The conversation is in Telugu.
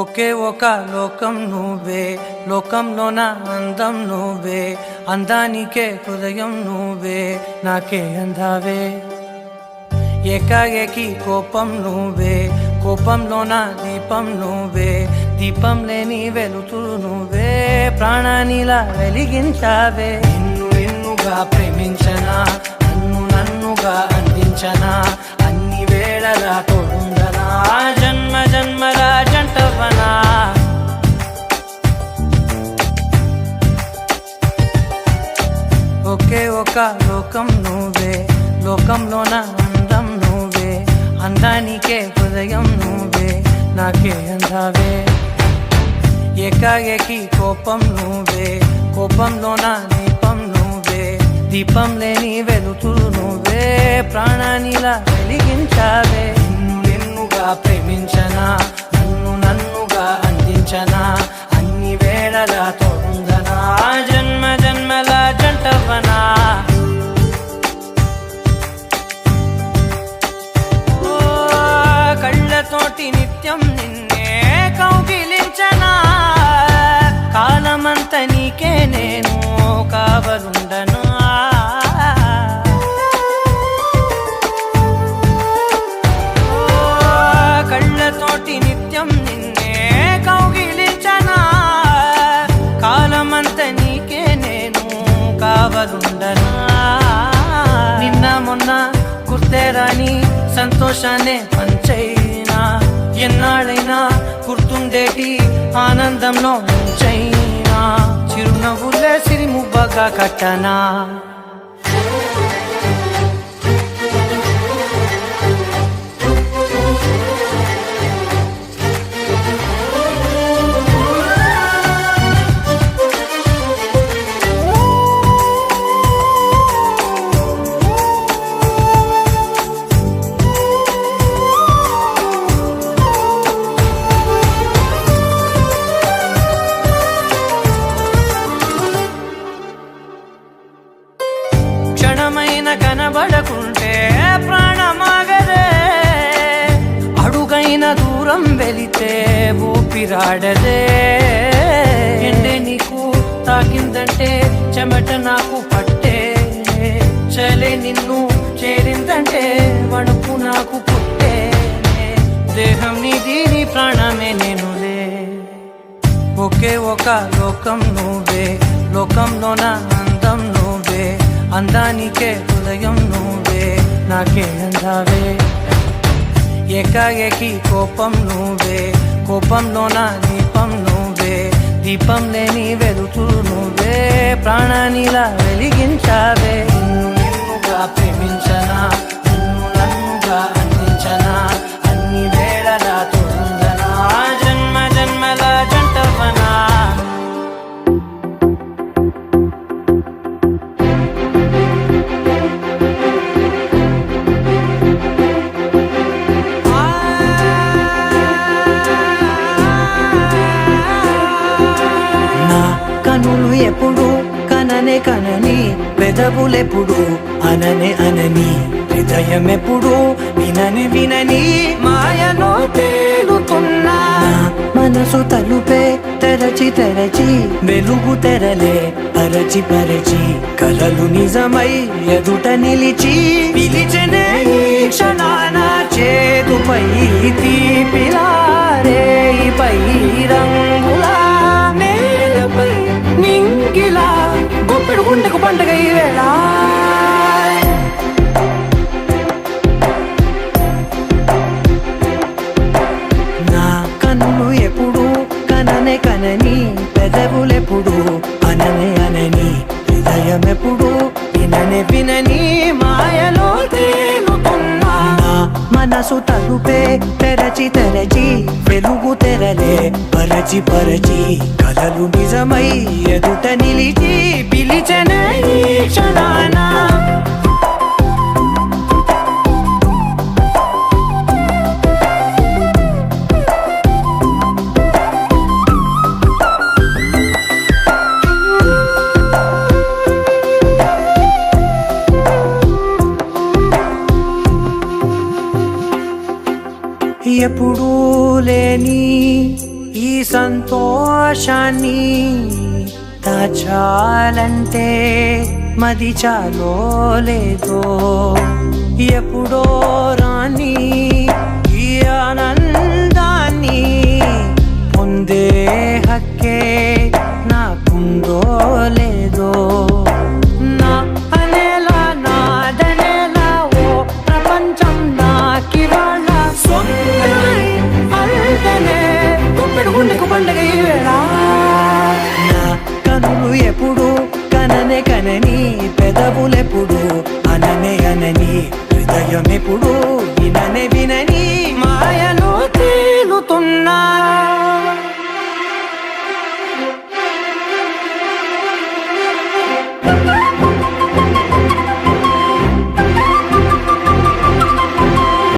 ఒకే ఒక లోకం నువ్వే, లోకంలోన అందం నువ్వే, అందానికే హృదయం నువ్వే, నాకే అందావే. ఏకాఏకి కోపం నువ్వే, కోపంలోన దీపం నువ్వే, దీపం లేని వెలుతురు నువ్వే, ప్రాణానిలా వెలిగించావే. నిన్ను నిన్నుగా ప్రేమించనా, నన్ను నన్నుగా అందించనా, అన్ని వేళలా తోడుందనా, జన్మ జన్మల జంటవనా. ఒకే ఒక లోకం నువ్వే, లోకంలోన అందం నువ్వే, అందానికే హృదయం నువ్వే, నాకే అందావే. ఏకాఏకి కోపం నువ్వే, కోపంలోన దీపం నువ్వే, దీపం లేని వెలుతురు నువ్వే, ప్రాణానిలా వెలిగించావే. నిన్ను నిన్నుగా ప్రేమించనా, నన్ను నన్నుగా అందించనా, అన్ని వేళలా తోడుందనా, జన్మ జన్మల జంటవనా. కళ్ళతోటి నిత్యం నిన్నే కౌగిలించనా, కాలమంత నీకే నేను కావలుండను. కళ్ళతోటి నిత్యం నిన్నే కౌగిలించనా, కాలమంత నీకే నేను కావలుండను. నిన్న మొన్న గుర్తేరాని సంతోషాన్నే పంచైనా, ఎన్నాళ్ళైనా గుర్తుండేటి ఆనందంలో ముంచైనా, చిరునవ్వులే సిరిముబ్బగా కట్టనా. క్షణమైన కనబడకుంటే ప్రాణమాగదే, అడుగైన దూరం వెళితే ఊపిరాడదే. ఎండే నీకు తాకిందంటే చెమట నాకు పట్టే, చలే నిన్ను చేరిందంటే వణుకు నాకు పుట్టే, దేహం నీది నీ ప్రాణమే నేనులే. ఒకే ఒక లోకం నువ్వే, లోకంలోన అందం నువ్వే, అందానికే హృదయం నువ్వే, నాకే అందావే. ఏకాఏకి కోపం నువ్వే, కోపంలోన దీపం నువ్వే, దీపం లేని వెలుతురు నువ్వే, ప్రాణానిలా వెలిగించావే. నిన్ను నిన్నుగా ప్రేమించనా, నన్ను నన్నుగా అందించనా, అన్ని వేళలా తోడుందనా, జన్మ జన్మల జంటవనా. కనులు ఎప్పుడు కననే కనని, పెదవులెప్పుడు అననే అనని, హృదయం ఎప్పుడు వినని వినని, మాయలో తేలుతున్నా. మనసు తలుపే తెరచి తెరచి, వెలుగు తెరలే పరచి పరచి, కలలు నిజమై ఎదుట నిలిచి, పిలిచనే ఈ క్షణాన చేతుపై తీపిలారే పై రంగులా, నేలపై నింగిలా, గొప్పెడు గుండెకు పండగ ఈ వేళ. నా కన్ను ఎప్పుడు కననే కనని, పెదవులెప్పుడు అననే అనని, హృదయం ఎప్పుడు విననే వినని, మాయలో తేలుతున్నా. మనసు తలుపే తెరచి తెరచి, వెలుగు తెరలే పరచి పరచి, కలలు నిజమై ఎదుట నిలిచి, పిలిచనే ఈ క్షణాన. ఎప్పుడూ లేని ఈ సంతోషాన్ని దాచాలంటే మది చాలో లేదో ఎప్పుడో రాని ఈ ఆనందాన్ని పొందే హక్కే నాకుందో లేదో నా అనేలా నాదనేలా ఓ ప్రపంచం నాకివాళ సొంతమై అల్దనే గుప్పెడు గుండెకు పండగ ఈ వేళ నా కనులు ఎప్పుడు కననే కనని పెదవులెప్పుడు అననే అనని హృదయం ఎప్పుడు విననే వినని మాయలో తేలుతున్నా